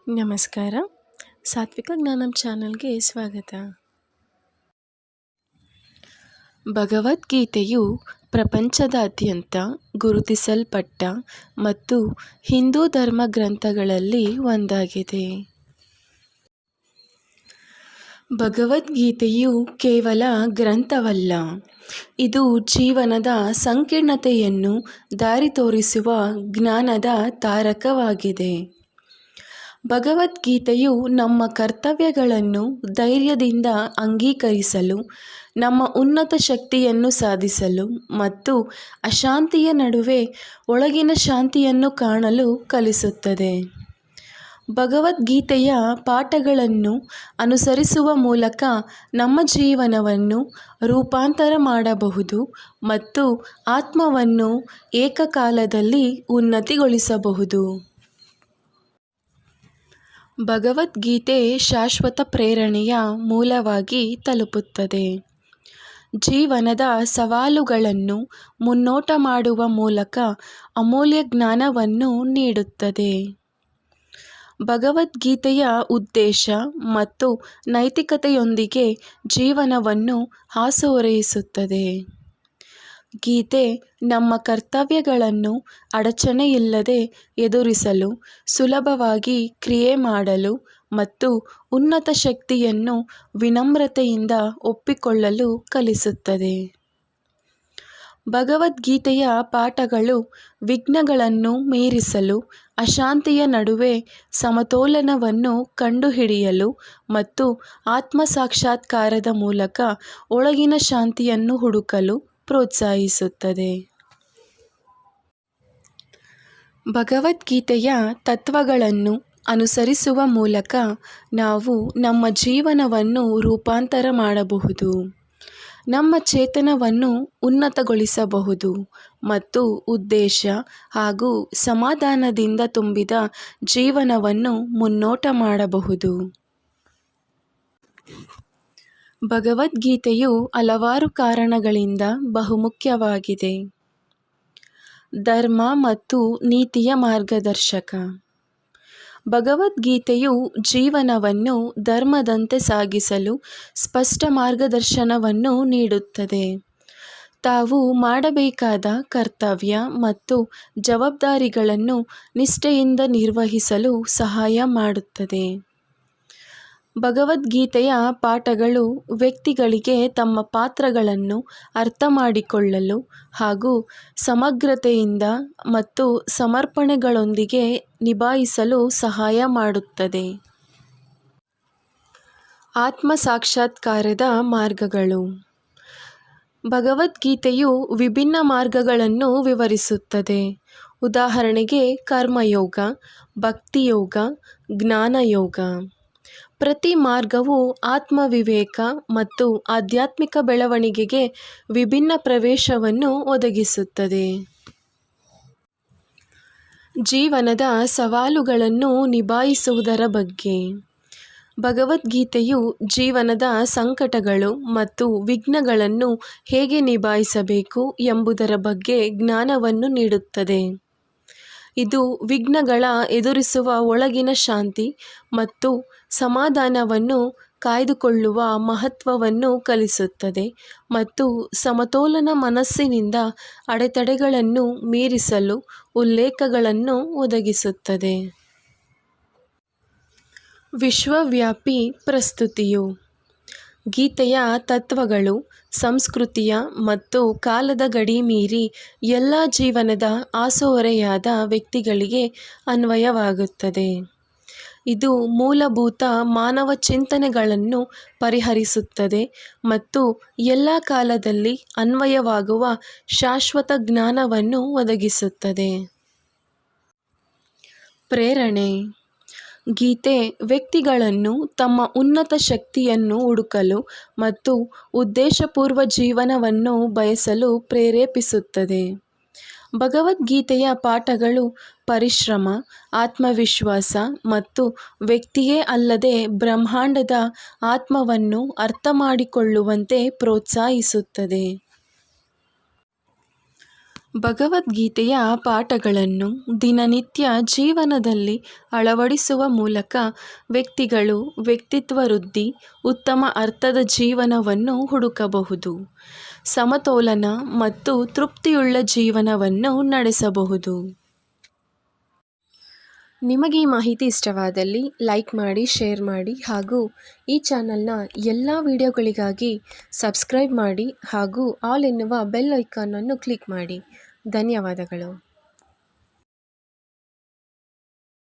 ನಮಸ್ಕಾರ. ಸಾತ್ವಿಕ ಜ್ಞಾನಂ ಚಾನಲ್ಗೆ ಸ್ವಾಗತ. ಭಗವದ್ಗೀತೆಯು ಪ್ರಪಂಚದಾದ್ಯಂತ ಗುರುತಿಸಲ್ಪಟ್ಟ ಮತ್ತು ಹಿಂದೂ ಧರ್ಮ ಗ್ರಂಥಗಳಲ್ಲಿ ಒಂದಾಗಿದೆ. ಭಗವದ್ಗೀತೆಯು ಕೇವಲ ಗ್ರಂಥವಲ್ಲ, ಇದು ಜೀವನದ ಸಂಕೀರ್ಣತೆಯನ್ನು ದಾರಿ ತೋರಿಸುವ ಜ್ಞಾನದ ತಾರಕವಾಗಿದೆ. ಭಗವದ್ಗೀತೆಯು ನಮ್ಮ ಕರ್ತವ್ಯಗಳನ್ನು ಧೈರ್ಯದಿಂದ ಅಂಗೀಕರಿಸಲು, ನಮ್ಮ ಉನ್ನತ ಶಕ್ತಿಯನ್ನು ಸಾಧಿಸಲು ಮತ್ತು ಅಶಾಂತಿಯ ನಡುವೆ ಒಳಗಿನ ಶಾಂತಿಯನ್ನು ಕಾಣಲು ಕಲಿಸುತ್ತದೆ. ಭಗವದ್ಗೀತೆಯ ಪಾಠಗಳನ್ನು ಅನುಸರಿಸುವ ಮೂಲಕ ನಮ್ಮ ಜೀವನವನ್ನು ರೂಪಾಂತರ ಮಾಡಬಹುದು ಮತ್ತು ಆತ್ಮವನ್ನು ಏಕಕಾಲದಲ್ಲಿ ಉನ್ನತಿಗೊಳಿಸಬಹುದು. ಭಗವದ್ಗೀತೆ ಶಾಶ್ವತ ಪ್ರೇರಣೆಯ ಮೂಲವಾಗಿ ತಲುಪುತ್ತದೆ. ಜೀವನದ ಸವಾಲುಗಳನ್ನು ಮುನ್ನೋಟ ಮಾಡುವ ಮೂಲಕ ಅಮೂಲ್ಯ ಜ್ಞಾನವನ್ನು ನೀಡುತ್ತದೆ. ಭಗವದ್ಗೀತೆಯ ಉದ್ದೇಶ ಮತ್ತು ನೈತಿಕತೆಯೊಂದಿಗೆ ಜೀವನವನ್ನು ಹಾಸುಹೊರೆಯಿಸುತ್ತದೆ. ಗೀತೆ ನಮ್ಮ ಕರ್ತವ್ಯಗಳನ್ನು ಅಡಚಣೆಯಿಲ್ಲದೆ ಎದುರಿಸಲು, ಸುಲಭವಾಗಿ ಕ್ರಿಯೆ ಮಾಡಲು ಮತ್ತು ಉನ್ನತ ಶಕ್ತಿಯನ್ನು ವಿನಮ್ರತೆಯಿಂದ ಒಪ್ಪಿಕೊಳ್ಳಲು ಕಲಿಸುತ್ತದೆ. ಭಗವದ್ಗೀತೆಯ ಪಾಠಗಳು ವಿಘ್ನಗಳನ್ನು ಮೀರಿಸಲು, ಅಶಾಂತಿಯ ನಡುವೆ ಸಮತೋಲನವನ್ನು ಕಂಡುಹಿಡಿಯಲು ಮತ್ತು ಆತ್ಮ ಸಾಕ್ಷಾತ್ಕಾರದ ಮೂಲಕ ಒಳಗಿನ ಶಾಂತಿಯನ್ನು ಹುಡುಕಲು ಪ್ರೋತ್ಸಾಹಿಸುತ್ತದೆ. ಭಗವದ್ಗೀತೆಯ ತತ್ವಗಳನ್ನು ಅನುಸರಿಸುವ ಮೂಲಕ ನಾವು ನಮ್ಮ ಜೀವನವನ್ನು ರೂಪಾಂತರ ಮಾಡಬಹುದು, ನಮ್ಮ ಚೇತನವನ್ನು ಉನ್ನತಗೊಳಿಸಬಹುದು ಮತ್ತು ಉದ್ದೇಶ ಹಾಗೂ ಸಮಾಧಾನದಿಂದ ತುಂಬಿದ ಜೀವನವನ್ನು ಮುನ್ನೋಟ ಮಾಡಬಹುದು. ಭಗವದ್ಗೀತೆಯು ಹಲವಾರು ಕಾರಣಗಳಿಂದ ಬಹುಮುಖ್ಯವಾಗಿದೆ. ಧರ್ಮ ಮತ್ತು ನೀತಿಯ ಮಾರ್ಗದರ್ಶಕ. ಭಗವದ್ಗೀತೆಯು ಜೀವನವನ್ನು ಧರ್ಮದಂತೆ ಸಾಗಿಸಲು ಸ್ಪಷ್ಟ ಮಾರ್ಗದರ್ಶನವನ್ನು ನೀಡುತ್ತದೆ. ತಾವು ಮಾಡಬೇಕಾದ ಕರ್ತವ್ಯ ಮತ್ತು ಜವಾಬ್ದಾರಿಗಳನ್ನು ನಿಷ್ಠೆಯಿಂದ ನಿರ್ವಹಿಸಲು ಸಹಾಯ ಮಾಡುತ್ತದೆ. ಭಗವದ್ಗೀತೆಯ ಪಾಠಗಳು ವ್ಯಕ್ತಿಗಳಿಗೆ ತಮ್ಮ ಪಾತ್ರಗಳನ್ನು ಅರ್ಥಮಾಡಿಕೊಳ್ಳಲು ಹಾಗೂ ಸಮಗ್ರತೆಯಿಂದ ಮತ್ತು ಸಮರ್ಪಣೆಗಳೊಂದಿಗೆ ನಿಭಾಯಿಸಲು ಸಹಾಯ ಮಾಡುತ್ತದೆ. ಆತ್ಮ ಸಾಕ್ಷಾತ್ಕಾರದ ಮಾರ್ಗಗಳು. ಭಗವದ್ಗೀತೆಯು ವಿಭಿನ್ನ ಮಾರ್ಗಗಳನ್ನು ವಿವರಿಸುತ್ತದೆ. ಉದಾಹರಣೆಗೆ ಕರ್ಮಯೋಗ, ಭಕ್ತಿಯೋಗ, ಜ್ಞಾನಯೋಗ. ಪ್ರತಿ ಮಾರ್ಗವು ಆತ್ಮವಿವೇಕ ಮತ್ತು ಆಧ್ಯಾತ್ಮಿಕ ಬೆಳವಣಿಗೆಗೆ ವಿಭಿನ್ನ ಪ್ರವೇಶವನ್ನು ಒದಗಿಸುತ್ತದೆ. ಜೀವನದ ಸವಾಲುಗಳನ್ನು ನಿಭಾಯಿಸುವುದರ ಬಗ್ಗೆ. ಭಗವದ್ಗೀತೆಯು ಜೀವನದ ಸಂಕಟಗಳು ಮತ್ತು ವಿಘ್ನಗಳನ್ನು ಹೇಗೆ ನಿಭಾಯಿಸಬೇಕು ಎಂಬುದರ ಬಗ್ಗೆ ಜ್ಞಾನವನ್ನು ನೀಡುತ್ತದೆ. ಇದು ವಿಘ್ನಗಳ ಎದುರಿಸುವ ಒಳಗಿನ ಶಾಂತಿ ಮತ್ತು ಸಮಾಧಾನವನ್ನು ಕಾಯ್ದುಕೊಳ್ಳುವ ಮಹತ್ವವನ್ನು ಕಲಿಸುತ್ತದೆ ಮತ್ತು ಸಮತೋಲನ ಮನಸ್ಸಿನಿಂದ ಅಡೆತಡೆಗಳನ್ನು ಮೀರಿಸಲು ಉಲ್ಲೇಖಗಳನ್ನು ಒದಗಿಸುತ್ತದೆ. ವಿಶ್ವವ್ಯಾಪಿ ಪ್ರಸ್ತುತಿಯು. ಗೀತೆಯ ತತ್ವಗಳು ಸಂಸ್ಕೃತಿಯ ಮತ್ತು ಕಾಲದ ಗಡಿ ಮೀರಿ ಎಲ್ಲ ಜೀವನದ ಹಾಸುಹೊರೆಯಾದ ವ್ಯಕ್ತಿಗಳಿಗೆ ಅನ್ವಯವಾಗುತ್ತದೆ. ಇದು ಮೂಲಭೂತ ಮಾನವ ಚಿಂತನೆಗಳನ್ನು ಪರಿಹರಿಸುತ್ತದೆ ಮತ್ತು ಎಲ್ಲ ಕಾಲದಲ್ಲಿ ಅನ್ವಯವಾಗುವ ಶಾಶ್ವತ ಜ್ಞಾನವನ್ನು ಒದಗಿಸುತ್ತದೆ. ಪ್ರೇರಣೆ. ಗೀತೆ ವ್ಯಕ್ತಿಗಳನ್ನು ತಮ್ಮ ಉನ್ನತ ಶಕ್ತಿಯನ್ನು ಹುಡುಕಲು ಮತ್ತು ಉದ್ದೇಶಪೂರ್ವ ಜೀವನವನ್ನು ಬಯಸಲು ಪ್ರೇರೇಪಿಸುತ್ತದೆ. ಭಗವದ್ಗೀತೆಯ ಪಾಠಗಳು ಪರಿಶ್ರಮ, ಆತ್ಮವಿಶ್ವಾಸ ಮತ್ತು ವ್ಯಕ್ತಿಯೇ ಅಲ್ಲದೆ ಬ್ರಹ್ಮಾಂಡದ ಆತ್ಮವನ್ನು ಅರ್ಥಮಾಡಿಕೊಳ್ಳುವಂತೆ ಪ್ರೋತ್ಸಾಹಿಸುತ್ತದೆ. ಭಗವದ್ಗೀತೆಯ ಪಾಠಗಳನ್ನು ದಿನನಿತ್ಯ ಜೀವನದಲ್ಲಿ ಅಳವಡಿಸುವ ಮೂಲಕ ವ್ಯಕ್ತಿಗಳು ವ್ಯಕ್ತಿತ್ವ ವೃದ್ಧಿ, ಉತ್ತಮ ಅರ್ಥದ ಜೀವನವನ್ನು ಹುಡುಕಬಹುದು, ಸಮತೋಲನ ಮತ್ತು ತೃಪ್ತಿಯುಳ್ಳ ಜೀವನವನ್ನು ನಡೆಸಬಹುದು. ನಿಮಗೆ ಈ ಮಾಹಿತಿ ಇಷ್ಟವಾದಲ್ಲಿ ಲೈಕ್ ಮಾಡಿ, ಶೇರ್ ಮಾಡಿ ಹಾಗೂ ಈ ಚಾನಲ್ನ ಎಲ್ಲ ವಿಡಿಯೋಗಳಿಗಾಗಿ ಸಬ್ಸ್ಕ್ರೈಬ್ ಮಾಡಿ ಹಾಗೂ ಆಲ್ ಎನ್ನುವ ಬೆಲ್ ಐಕಾನನ್ನು ಕ್ಲಿಕ್ ಮಾಡಿ. ಧನ್ಯವಾದಗಳು.